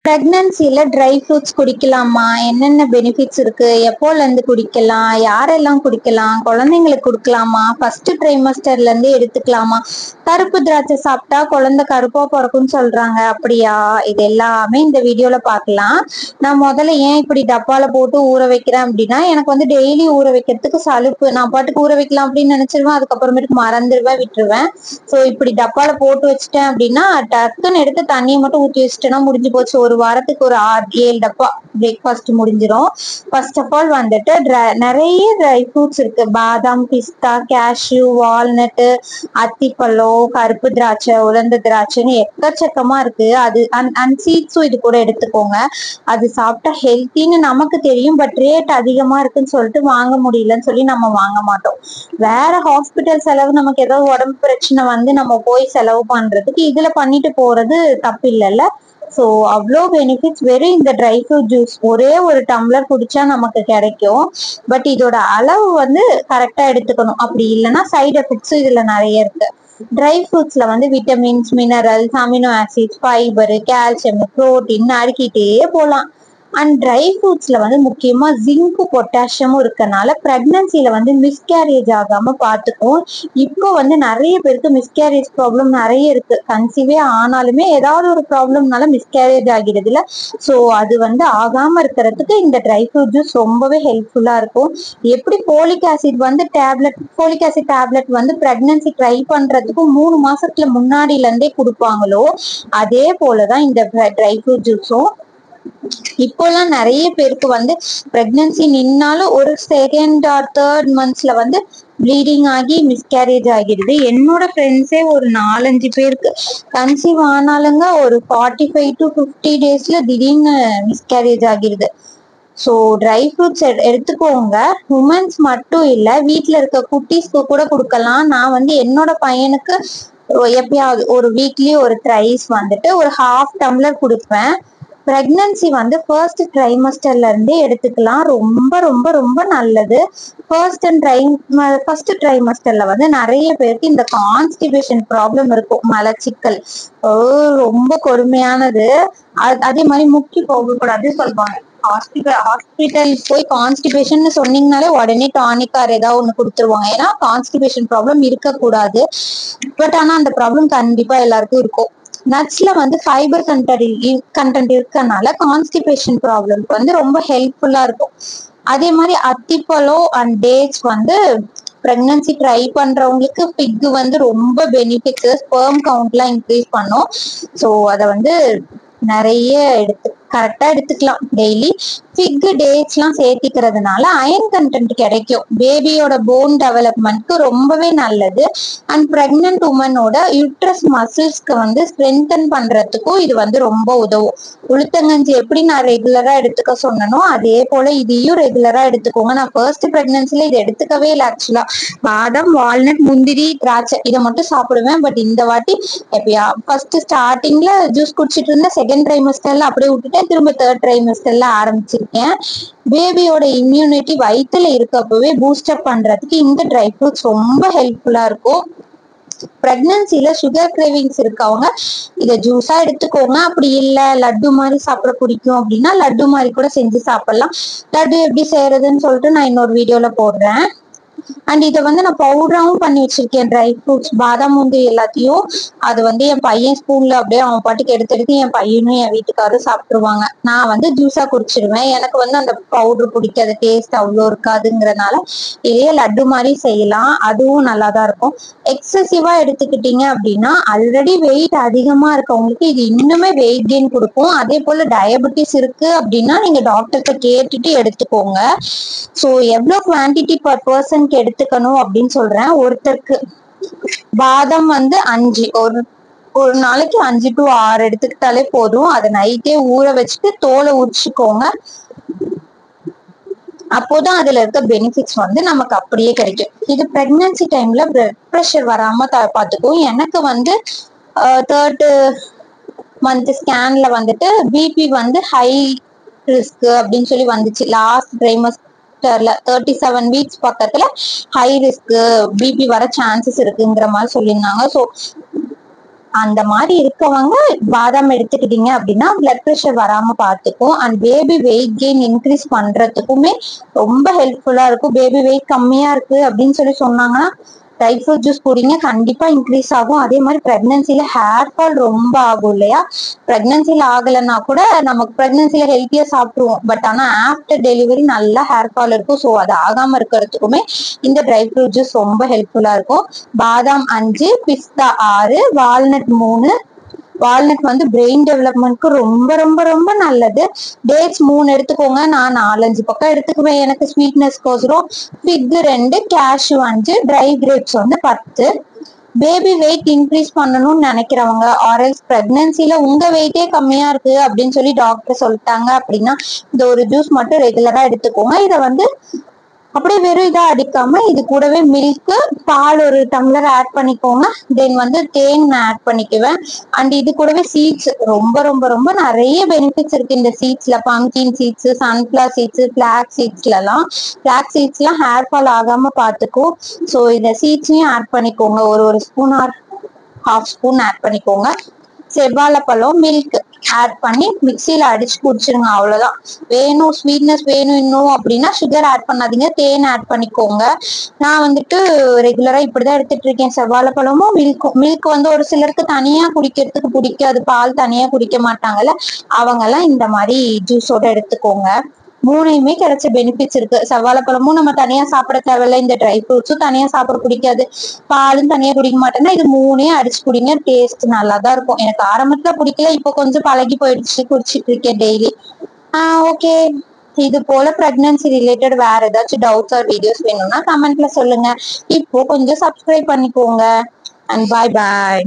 பிரெக்னன்சில dry fruits குடிக்கலாமா? என்னென்ன benefits இருக்கு? எப்போல இருந்து குடிக்கலாம்? யாரெல்லாம் குடிக்கலாம்? குழந்தைங்களுக்கு கொடுக்கலாமா? ஃபர்ஸ்ட் ட்ரைமஸ்டர்ல இருந்து எடுத்துக்கலாமா? கருப்பு திராட்சை சாப்பிட்டா குழந்தை கருப்பா பிறக்கும்னு சொல்றாங்க, அப்படியா? இது எல்லாமே இந்த வீடியோல பார்க்கலாம். நான் முதல்ல ஏன் இப்படி டப்பால போட்டு ஊற வைக்கிறேன் அப்படின்னா, எனக்கு வந்து டெய்லி ஊற வைக்கிறதுக்கு சலுப்பு. நான் பாட்டுக்கு ஊற வைக்கலாம் அப்படின்னு நினைச்சிருவேன், அதுக்கப்புறமேட்டுக்கு மறந்துடுவேன், விட்டுருவேன். ஸோ இப்படி டப்பால போட்டு வச்சுட்டேன் அப்படின்னா டக்குன்னு எடுத்து தண்ணியை மட்டும் ஊற்றி வச்சுட்டேன்னா முடிஞ்சு போச்சு. ஒரு வாரத்துக்கு ஒரு 6-7 டப்பா பிரேக்ஃபாஸ்ட் முடிஞ்சிடும். ஃபர்ஸ்ட் ஆஃப் ஆல் வந்துட்டு நிறைய ட்ரை ஃப்ரூட்ஸ் இருக்கு. பாதாம், பிஸ்தா, கேஷ்யூ, வால்நட்டு, அத்திப்பழம், கருப்பு திராட்சை, உலர்ந்த திராட்சைன்னு எக்கச்சக்கமா இருக்கு. அது அண்ட் சீட்ஸும் இது கூட எடுத்துக்கோங்க. அது சாப்பிட்டா ஹெல்த்தின்னு நமக்கு தெரியும், பட் ரேட் அதிகமா இருக்குன்னு சொல்லிட்டு வாங்க முடியலன்னு சொல்லி நம்ம வாங்க மாட்டோம். வேற ஹாஸ்பிட்டல் செலவு, நமக்கு ஏதாவது உடம்பு பிரச்சனை வந்து நம்ம போய் செலவு பண்றதுக்கு இதுல பண்ணிட்டு போறது தப்பு இல்லைல்ல. ஸோ அவ்வளோ பெனிஃபிட்ஸ் வெறும் இந்த ட்ரை ஃப்ரூட் ஜூஸ் ஒரே ஒரு டம்ளர் குடிச்சா நமக்கு கிடைக்கும். பட் இதோட அளவு வந்து கரெக்டா எடுத்துக்கணும், அப்படி இல்லைன்னா சைடு எஃபெக்ட்ஸும் இதுல நிறைய இருக்கு. ட்ரை ஃப்ரூட்ஸ்ல வந்து vitamins, minerals, amino acids, fibre, calcium, protein அடுக்கிட்டே போகலாம். அண்ட் ட்ரை ஃப்ரூட்ஸ்ல வந்து முக்கியமா ஜிங்க், பொட்டாசியமும் இருக்கனால பிரெக்னன்சில வந்து மிஸ்கேரேஜ் ஆகாம பார்த்துக்கும். இப்போ வந்து நிறைய பேருக்கு மிஸ்கேரேஜ் ப்ராப்ளம் நிறைய இருக்கு. கன்சீவே ஆனாலுமே ஏதாவது ஒரு ப்ராப்ளம்னால மிஸ்கேரேஜ் ஆகிறது இல்ல. ஸோ அது வந்து ஆகாம இருக்கிறதுக்கு இந்த ட்ரை ஃப்ரூட் ஜூஸ் ரொம்பவே ஹெல்ப்ஃபுல்லா இருக்கும். எப்படி ஃபோலிக் ஆசிட் வந்து ஃபோலிக் ஆசிட் டேப்லெட் வந்து பிரெக்னன்சி ட்ரை பண்றதுக்கு 3 மாசத்துல முன்னாடில இருந்தே கொடுப்பாங்களோ, அதே போலதான் இந்த ட்ரை ஃப்ரூட் ஜூஸும். இப்போலாம் நிறைய பேருக்கு வந்து பிரெக்னன்சி நின்னாலும் ஒரு செகண்ட் ஆர் தேர்ட் மந்த்ஸ்ல வந்து ப்ளீடிங் ஆகி மிஸ்கேரேஜ் ஆகிடுது. என்னோட ஃப்ரெண்ட்ஸே ஒரு 4-5 பேருக்கு கன்சீவ் ஆனாலுங்க ஒரு 45 to 50 டேஸ்ல திடீர்னு மிஸ்கேரேஜ் ஆகிடுது. ஸோ ட்ரை ஃப்ரூட்ஸ் எடுத்துக்கோங்க. உமன்ஸ் மட்டும் இல்லை, வீட்டில் இருக்க குட்டீஸ்க்கு கூட கொடுக்கலாம். நான் வந்து என்னோட பையனுக்கு எப்பயாவது ஒரு வீக்லி ஒரு த்ரைஸ் வந்துட்டு ஒரு 1/2 டம்ளர் கொடுப்பேன். பிரெக்னன்சி வந்து ஃபர்ஸ்ட் ட்ரைமஸ்டர்ல இருந்தே எடுத்துக்கலாம். ரொம்ப ரொம்ப ரொம்ப நல்லது. ஃபர்ஸ்ட் ட்ரைமஸ்டர்ல வந்து நிறைய பேருக்கு இந்த கான்ஸ்டிபேஷன் ப்ராப்ளம் இருக்கும், மலச்சிக்கல் ரொம்ப கொடுமையானது. அதே மாதிரி முக்கி போகக்கூடாது சொல்லுவாங்க. ஹாஸ்பிட்டல் போய் கான்ஸ்டிபேஷன் சொன்னீங்கனாலே உடனே டானிக் ஆர் ஏதாவது ஒண்ணு கொடுத்துருவாங்க. ஏன்னா கான்ஸ்டிபேஷன் ப்ராப்ளம் இருக்கக்கூடாது. பட் ஆனா அந்த ப்ராப்ளம் கண்டிப்பா எல்லாருக்கும் இருக்கும். நட்ஸ்ல வந்து ஃபைபர் கண்டென்ட் இருக்கனால கான்ஸ்டிபேஷன் ப்ராப்ளம்க்கு வந்து ரொம்ப ஹெல்ப்ஃபுல்லா இருக்கும். அதே மாதிரி அத்திப்பழம் அண்ட் டேட்ஸ் வந்து பிரெக்னன்சி ட்ரை பண்றவங்களுக்கு பிக் வந்து ரொம்ப பெனிஃபிட்ஸ். ஸ்பெர்ம் கவுண்ட்லாம் இன்க்ரீஸ் பண்ணும். ஸோ அதை வந்து நிறைய கரெக்டா எடுத்துக்கலாம். டெய்லி ஃபிக், டேட்ஸ்லாம் சேர்த்திக்கிறதுனால அயன் கண்டென்ட் கிடைக்கும். பேபியோட போன் டெவலப்மெண்ட்க்கு ரொம்பவே நல்லது. அண்ட் பிரெக்னன்ட் உமனோட யூட்ரஸ் மசில்ஸ்க்கு வந்து ஸ்ட்ரென்தன் பண்றதுக்கும் இது வந்து ரொம்ப உதவும். உளுத்தங்கஞ்சி எப்படி நான் ரெகுலரா எடுத்துக்க சொன்னனோ அதே போல இதையும் ரெகுலரா எடுத்துக்கோங்க. நான் ஃபர்ஸ்ட் பிரெக்னன்சில இது எடுத்துக்கவே இல்லை ஆக்சுவலா. பாதாம், வால்நட், முந்திரி, திராட்சை இதை மட்டும் சாப்பிடுவேன். பட் இந்த வாட்டி எப்பயா ஃபர்ஸ்ட் ஸ்டார்டிங்ல ஜூஸ் குடிச்சிட்டு இருந்தேன், செகண்ட் ட்ரைமஸ்டர்ல அப்படியே விட்டுட்டேன், திரும்ப தேர்ட் ட்ரைமஸ்டர்ல ஆரம்பிச்சிருக்கேன். பேபியோட இம்யூனிட்டி வயிற்றுல இருக்கப்பவே பூஸ்டப் பண்றதுக்கு இந்த ட்ரை ஃப்ரூட்ஸ் ரொம்ப ஹெல்ப்ஃபுல்லா இருக்கும். பிரெக்னன்சில சுகர் கிரேவிங்ஸ் இருக்கவங்க இதை ஜூஸா எடுத்துக்கோங்க. அப்படி இல்லை லட்டு மாதிரி சாப்பிட பிடிக்கும் அப்படின்னா லட்டு மாதிரி கூட செஞ்சு சாப்பிடலாம். லட்டு எப்படி செய்யறதுன்னு சொல்லிட்டு நான் இன்னொரு வீடியோல போடுறேன். அண்ட் இதை வந்து நான் பவுடராகவும் பண்ணி வச்சிருக்கேன். ட்ரை ஃப்ரூட்ஸ், பாதாம், முந்திரி எல்லாத்தையும். அது வந்து என் பையன் ஸ்கூல்ல அப்படியே அவன் பாட்டுக்கு எடுத்து என் பையனும் என் வீட்டுக்காரும் சாப்பிட்டுருவாங்க. நான் வந்து ஜூஸா குடிச்சிடுவேன். எனக்கு வந்து அந்த பவுடர் பிடிக்காது, டேஸ்ட் அவ்வளோ இருக்காதுங்கிறதுனால இதே லட்டு மாதிரி செய்யலாம். அதுவும் நல்லா தான் இருக்கும். எக்ஸசிவா எடுத்துக்கிட்டீங்க அப்படின்னா ஆல்ரெடி வெயிட் அதிகமா இருக்கவங்களுக்கு இது இன்னுமே வெயிட் கெயின் கொடுக்கும். அதே போல டயபெட்டிஸ் இருக்கு அப்படின்னா நீங்க டாக்டர்கிட்ட கேட்டுட்டு எடுத்துக்கோங்க. ஸோ எவ்வளோ குவான்டிட்டி பர் பர்சனுக்கு எடுத்துக்கணும் அப்படின்னு சொல்றேன். ஒருத்தருக்கு பாதாம் வந்து 5, ஒரு நாளைக்கு 5 to 6 எடுத்துக்கிட்டாலே போதும். அதை நைட்டே ஊற வச்சுட்டு தோலை உரிச்சுக்கோங்க. அப்போதான் அதுல இருக்க பெனிஃபிட்ஸ் வந்து நமக்கு அப்படியே கிடைக்கும். இது பிரெக்னன்சி டைம்ல பிளட் ப்ரெஷர் வராம பார்த்துக்கும். எனக்கு வந்து தேர்ட் மந்த் ஸ்கேன்ல வந்துட்டு பிபி வந்து ஹை ரிஸ்க் அப்படின்னு சொல்லி வந்துச்சு. லாஸ்ட் ட்ரைமஸ்டர்ல 37 வீக்ஸ் பக்கத்துல ஹை ரிஸ்க் பிபி வர சான்சஸ் இருக்குங்கிற மாதிரி சொல்லியிருந்தாங்க. ஸோ அந்த மாதிரி இருக்கவங்க பாதாம் எடுத்துக்கிட்டீங்க அப்படின்னா பிளட் ப்ரெஷர் வராம பார்த்துக்கும். And baby weight gain increase பண்றதுக்குமே ரொம்ப ஹெல்ப்ஃபுல்லா இருக்கும். பேபி வெயிட் கம்மியா இருக்கு அப்படின்னு சொன்னாங்கன்னா ட்ரை ஃப்ரூட் ஜூஸ் குடிங்க, கண்டிப்பா இன்க்ரீஸ் ஆகும். அதே மாதிரி பிரெக்னன்சில ஹேர் ஃபால் ரொம்ப ஆகும் இல்லையா? பிரெக்னன்சில ஆகலைன்னா கூட நமக்கு பிரெக்னன்சில ஹெல்த்தியா சாப்பிடுவோம், பட் ஆனா ஆஃப்டர் டெலிவரி நல்லா ஹேர் ஃபால் இருக்கும். ஸோ அது ஆகாம இருக்கிறதுக்குமே இந்த ட்ரை ஃப்ரூட் ஜூஸ் ரொம்ப ஹெல்ப்ஃபுல்லா இருக்கும். பாதாம் 5, பிஸ்தா 6, வால்நட் 3. வால்நட் வந்து பிரெயின் டெவலப்மெண்ட்க்கு ரொம்ப ரொம்ப ரொம்ப நல்லது. டேட்ஸ் 3 எடுத்துக்கோங்க, நான் 4-5 பக்கம் எடுத்துக்குவேன் எனக்கு ஸ்வீட்னஸ்க்கோசரம். ஃபிக் 2, கேஷ்யூ 5, ட்ரை கிரேப்ஸ் வந்து 10. பேபி வெயிட் இன்க்ரீஸ் பண்ணணும்னு நினைக்கிறவங்க, ஆர்எல்ஸ் பிரெக்னன்சில உங்க வெயிட்டே கம்மியா இருக்கு அப்படின்னு சொல்லி டாக்டர் சொல்லிட்டாங்க அப்படின்னா இந்த ஒரு ஜூஸ் மட்டும் ரெகுலரா எடுத்துக்கோங்க. இதை வந்து அப்படியே வெறும் இதா அடிக்காம இது கூடவே மில்க், பால் ஒரு டம்ளர் ஆட் பண்ணிக்கோங்க. தென் வந்து தேன் ஆட் பண்ணிக்குவேன். அண்ட் இது கூடவே சீட்ஸ், ரொம்ப ரொம்ப ரொம்ப நிறைய பெனிஃபிட்ஸ் இருக்கு இந்த சீட்ஸ்ல. Pumpkin seeds, sunflower seeds, black சீட்ஸ்லாம் ஹேர் ஃபால் ஆகாம பார்த்துக்கும். ஸோ இந்த சீட்ஸையும் ஆட் பண்ணிக்கோங்க. ஒரு spoon or half spoon add பண்ணிக்கோங்க. செவ்வாழைப்பழம், மில்க் ஆட் பண்ணி மிக்சியில அடிச்சு குடிச்சிருங்க, அவ்வளவுதான். வேணும் ஸ்வீட்னஸ் வேணும் இன்னும் அப்படின்னா சுகர் ஆட் பண்ணாதீங்க, தேன் ஆட் பண்ணிக்கோங்க. நான் வந்துட்டு ரெகுலரா இப்படிதான் எடுத்துட்டு இருக்கேன், செவ்வாழைப்பழமும் மில்க்கும். மில்க் வந்து ஒரு சிலருக்கு தனியா குடிக்கிறதுக்கு பிடிக்காது, பால் தனியா குடிக்க மாட்டாங்கல்ல, அவங்க எல்லாம் இந்த மாதிரி ஜூஸோட எடுத்துக்கோங்க. மூணையுமே கிடைச்ச பெனிஃபிட்ஸ் இருக்கு. செவ்வாழைப்பழமும் நம்ம தனியா சாப்பிட தேவையில்ல, இந்த ட்ரை ஃப்ரூட்ஸும் தனியா சாப்பிட பிடிக்காது, பாலும் தனியா குடிக்க மாட்டேன்னா இது மூணையும் அடிச்சு குடிங்க, டேஸ்ட் நல்லா தான் இருக்கும். எனக்கு ஆரம்பத்துல பிடிக்கல, இப்போ கொஞ்சம் பழகி போயிடுச்சு, குடிச்சிட்டு இருக்கேன் டெய்லி. ஓகே. இது போல பிரெக்னன்சி ரிலேட்டட் வேற ஏதாச்சும் டவுட்ஸ் ஆர் வீடியோஸ் வேணும்னா கமெண்ட்ல சொல்லுங்க. இப்போ கொஞ்சம் சப்ஸ்கிரைப் பண்ணிக்கோங்க. அண்ட் பாய் பாய்.